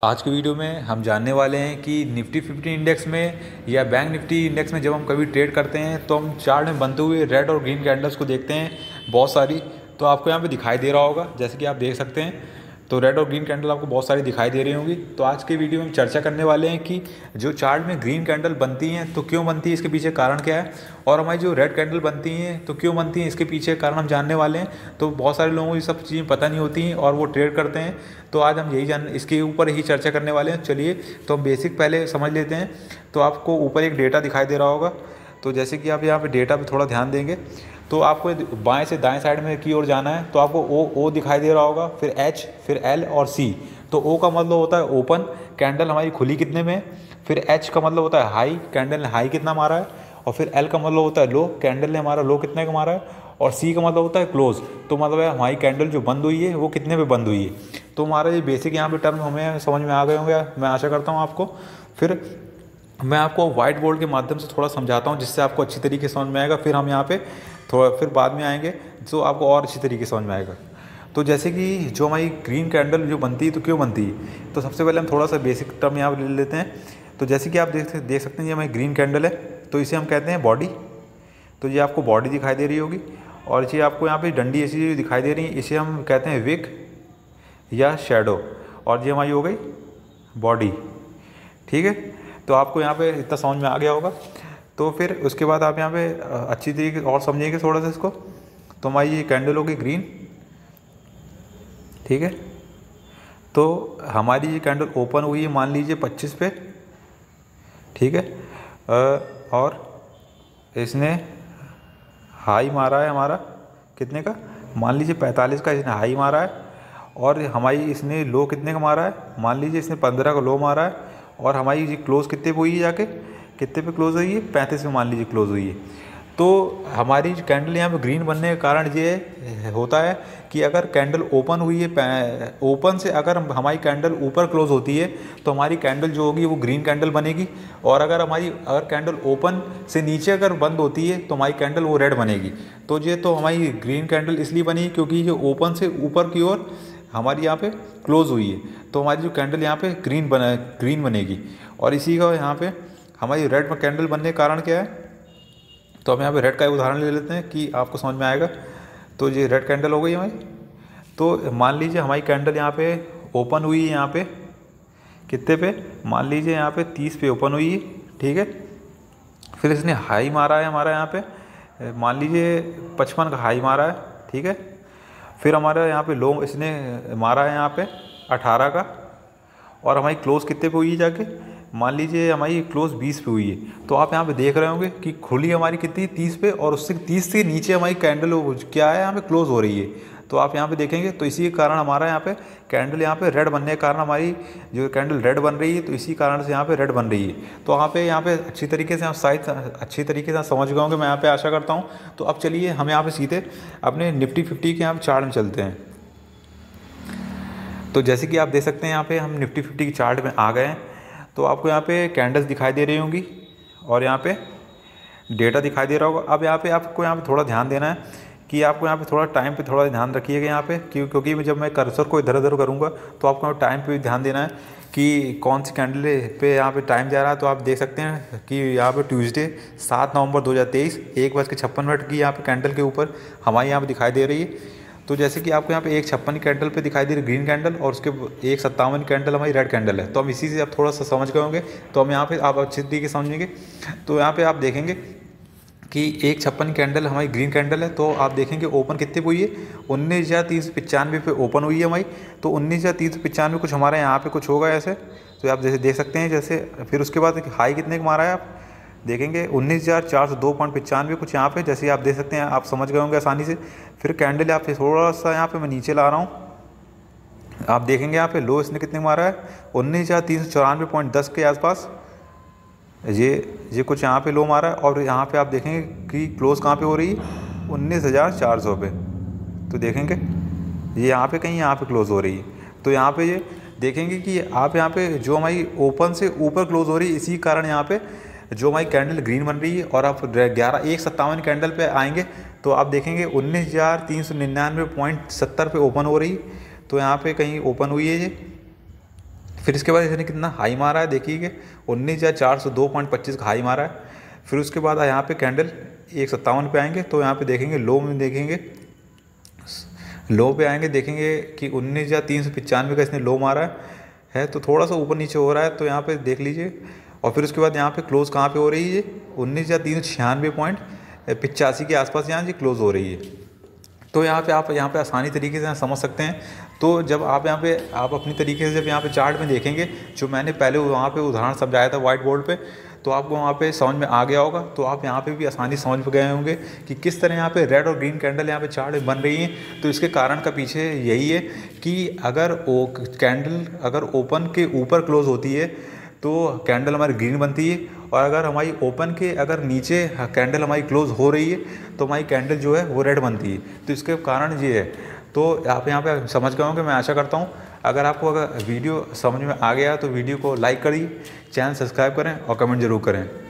आज की वीडियो में हम जानने वाले हैं कि निफ्टी 50 इंडेक्स में या बैंक निफ्टी इंडेक्स में जब हम कभी ट्रेड करते हैं तो हम चार्ट में बनते हुए रेड और ग्रीन कैंडल्स को देखते हैं बहुत सारी। तो आपको यहाँ पे दिखाई दे रहा होगा, जैसे कि आप देख सकते हैं। तो रेड और ग्रीन कैंडल आपको बहुत सारी दिखाई दे रही होंगी। तो आज के वीडियो में हम चर्चा करने वाले हैं कि जो चार्ट में ग्रीन कैंडल बनती हैं तो क्यों बनती है, इसके पीछे कारण क्या है, और हमारी जो रेड कैंडल बनती हैं तो क्यों बनती हैं, इसके पीछे कारण हम जानने वाले हैं। तो बहुत सारे लोगों को ये सब चीज़ें पता नहीं होती हैं और वो ट्रेड करते हैं। तो आज हम इसके ऊपर ही चर्चा करने वाले हैं। चलिए तो हम बेसिक पहले समझ लेते हैं। तो आपको ऊपर एक डेटा दिखाई दे रहा होगा। तो जैसे कि आप यहाँ पे डेटा पे थोड़ा ध्यान देंगे तो आपको बाएं से दाएं साइड में की ओर जाना है। तो आपको ओ दिखाई दे रहा होगा, फिर एच, फिर एल और सी। तो ओ का मतलब होता है ओपन, कैंडल हमारी खुली कितने में। फिर एच का मतलब होता है हाई, कैंडल ने हाई कितना मारा है। और फिर एल का मतलब होता है लो, कैंडल ने हमारा लो कितने का मारा है। और सी का मतलब होता है क्लोज, तो मतलब है हमारी कैंडल जो बंद हुई है वो कितने पे बंद हुई है। तो हमारा ये बेसिक यहाँ पे टर्म हमें समझ में आ गए होंगे, मैं आशा करता हूँ आपको। फिर मैं आपको वाइट बोर्ड के माध्यम से थोड़ा समझाता हूँ जिससे आपको अच्छी तरीके से समझ में आएगा। फिर हम यहाँ पे थोड़ा फिर बाद में आएंगे तो आपको और अच्छी तरीके से समझ में आएगा। तो जैसे कि जो हमारी ग्रीन कैंडल जो बनती है तो क्यों बनती है, तो सबसे पहले हम थोड़ा सा बेसिक टर्म यहाँ पर ले लेते हैं। तो जैसे कि आप देख सकते हैं ये हमारी ग्रीन कैंडल है, तो इसे हम कहते हैं बॉडी। तो ये आपको बॉडी दिखाई दे रही होगी। और ये आपको यहाँ पे डंडी ऐसी दिखाई दे रही है, इसे हम कहते हैं विग या शैडो। और ये हमारी हो गई बॉडी, ठीक है। तो आपको यहाँ पे इतना समझ में आ गया होगा। तो फिर उसके बाद आप यहाँ पे अच्छी तरीके और समझेंगे थोड़ा सा इसको। तो हमारी ये कैंडल होगी ग्रीन, ठीक है। तो हमारी ये कैंडल ओपन हुई है मान लीजिए 25 पे, ठीक है। और इसने हाई मारा है हमारा कितने का, मान लीजिए 45 का इसने हाई मारा है। और हमारी इसने लो कितने का मारा है, मान लीजिए इसने 15 का लो मारा है। और हमारी ये क्लोज़ कितने पे हुई है, जाके कितने पे क्लोज़ हुई है, 35 पे मान लीजिए क्लोज़ हुई है। तो हमारी जो कैंडल यहाँ पे ग्रीन बनने का कारण ये होता है कि अगर कैंडल ओपन हुई है, ओपन से अगर हमारी कैंडल ऊपर क्लोज होती है तो हमारी कैंडल जो होगी वो ग्रीन कैंडल बनेगी। और अगर कैंडल ओपन से नीचे अगर बंद होती है तो हमारी कैंडल वो रेड बनेगी। तो ये तो हमारी ग्रीन कैंडल इसलिए बनी क्योंकि ये ओपन से ऊपर की ओर हमारी यहाँ पे क्लोज हुई है। तो हमारी जो कैंडल यहाँ पे ग्रीन बनेगी। और इसी का यहाँ पे हमारी रेड कैंडल बनने का कारण क्या है, तो हम यहाँ पे रेड का एक उदाहरण ले लेते हैं कि आपको समझ में आएगा। तो ये रेड कैंडल हो गई हमारी। तो मान लीजिए हमारी कैंडल यहाँ पे ओपन हुई है, यहाँ पे कितने पे, मान लीजिए यहाँ पे 30 पे ओपन हुई है, ठीक है। फिर इसने हाई मारा है हमारा यहाँ पे, मान लीजिए 55 का हाई मारा है, ठीक है। फिर हमारा यहाँ पे लो इसने मारा है यहाँ पे 18 का। और हमारी क्लोज़ कितने पे हुई है जाके, मान लीजिए हमारी क्लोज़ 20 पे हुई है। तो आप यहाँ पे देख रहे होंगे कि खुली हमारी कितनी 30 पे, और उससे 30 से नीचे हमारी कैंडल क्या है यहाँ पे क्लोज़ हो रही है। तो आप यहाँ पे देखेंगे तो इसी के कारण हमारा यहाँ पे कैंडल यहाँ पे रेड बनने के कारण हमारी जो कैंडल रेड बन रही है, तो इसी कारण से यहाँ पे रेड बन रही है। तो यहाँ पे अच्छी तरीके से आप अच्छी तरीके से समझ गए होंगे, मैं यहाँ पे आशा करता हूँ। तो अब चलिए हम यहाँ पे सीधे अपने निफ्टी 50 के यहाँ चार्ट में चलते हैं। तो जैसे कि आप देख सकते हैं यहाँ पे हम निफ्टी 50 के चार्ट में आ गए हैं। तो आपको यहाँ पे कैंडल्स दिखाई दे रही होंगी और यहाँ पे डेटा दिखाई दे रहा होगा। अब आपको यहाँ पे थोड़ा ध्यान देना है कि आपको यहाँ पे थोड़ा टाइम पे थोड़ा ध्यान रखिएगा यहाँ पे, क्योंकि जब मैं कर्सर को इधर उधर करूँगा तो आपको टाइम पे भी ध्यान देना है कि कौन सी कैंडल पे यहाँ पे टाइम जा रहा है। तो आप देख सकते हैं कि यहाँ पे ट्यूसडे 7 नवंबर 2023 1:56 की यहाँ पे कैंडल के ऊपर हमारी यहाँ पे दिखाई दे रही है। तो जैसे कि आपको यहाँ पे 1:56 कैंडल पे दिखाई दे रही ग्रीन कैंडल, और उसके 1:57 कैंडल हमारी रेड कैंडल है। तो हम इसी से आप थोड़ा सा समझ गए होंगे। तो हम यहाँ पे आप अच्छी तरीके से समझेंगे। तो यहाँ पे आप देखेंगे कि 1:56 कैंडल हमारी ग्रीन कैंडल है। तो आप देखेंगे ओपन कितने पे हुई है, 19,395 पे ओपन हुई है हमारी। तो 19,395 कुछ हमारे यहाँ पे कुछ होगा ऐसे। तो आप जैसे देख सकते हैं जैसे, फिर उसके बाद हाई कितने का मारा है आप देखेंगे 19,402.95 कुछ यहाँ पे, जैसे आप देख सकते हैं, आप समझ गए होंगे आसानी से। फिर कैंडल आप थोड़ा सा यहाँ पे मैं नीचे ला रहा हूँ, आप देखेंगे यहाँ पे लो इसने कितने मारा है 19,394.10 के आसपास। ये कुछ यहाँ पे लो मारा है। और यहाँ पे आप देखेंगे कि क्लोज़ कहाँ पे हो रही है 19,400 पे। तो देखेंगे ये यहाँ पे कहीं यहाँ पे क्लोज़ हो रही है। तो यहाँ पे ये देखेंगे कि आप यहाँ पे जो हमारी ओपन से ऊपर क्लोज़ हो रही है, इसी कारण यहाँ पे जो हमारी कैंडल ग्रीन बन रही है। और आप 1:57 कैंडल पे आएंगे तो आप देखेंगे 19,399.70 पे ओपन हो रही। तो यहाँ पे कहीं ओपन हुई है ये, फिर इसके बाद इसने कितना हाई मारा है, देखिए कि 19,402.25 का हाई मारा है। फिर उसके बाद यहाँ पे कैंडल 157 पे आएंगे, तो यहाँ पे देखेंगे लो में, देखेंगे लो पे आएंगे, देखेंगे कि 19,395 का इसने लो मारा है, तो थोड़ा सा ऊपर नीचे हो रहा है, तो यहाँ पे देख लीजिए। और फिर उसके बाद यहाँ पे क्लोज़ कहाँ पे हो रही है, 19,396.85 के आसपास यहाँ जी क्लोज़ हो रही है। तो यहाँ पे आप यहाँ पे आसानी तरीके से समझ सकते हैं। तो जब आप यहाँ पे आप अपनी तरीके से जब यहाँ पे चार्ट में देखेंगे, जो मैंने पहले वहाँ पे उदाहरण समझाया था व्हाइट बोर्ड पे, तो आपको वहाँ पे समझ में आ गया होगा। तो आप यहाँ पे भी आसानी से समझ गए होंगे कि किस तरह यहाँ पे रेड और ग्रीन कैंडल यहाँ पे चार्ट बन रही हैं। तो इसके कारण का पीछे यही है कि अगर कैंडल अगर ओपन के ऊपर क्लोज होती है तो कैंडल हमारी ग्रीन बनती है, और अगर हमारी ओपन के अगर नीचे कैंडल हमारी क्लोज हो रही है तो हमारी कैंडल जो है वो रेड बनती है। तो इसके कारण ये है। तो आप यहाँ पे समझ गए होंगे, मैं आशा करता हूँ। अगर आपको अगर वीडियो समझ में आ गया तो वीडियो को लाइक करिए, चैनल सब्सक्राइब करें और कमेंट ज़रूर करें।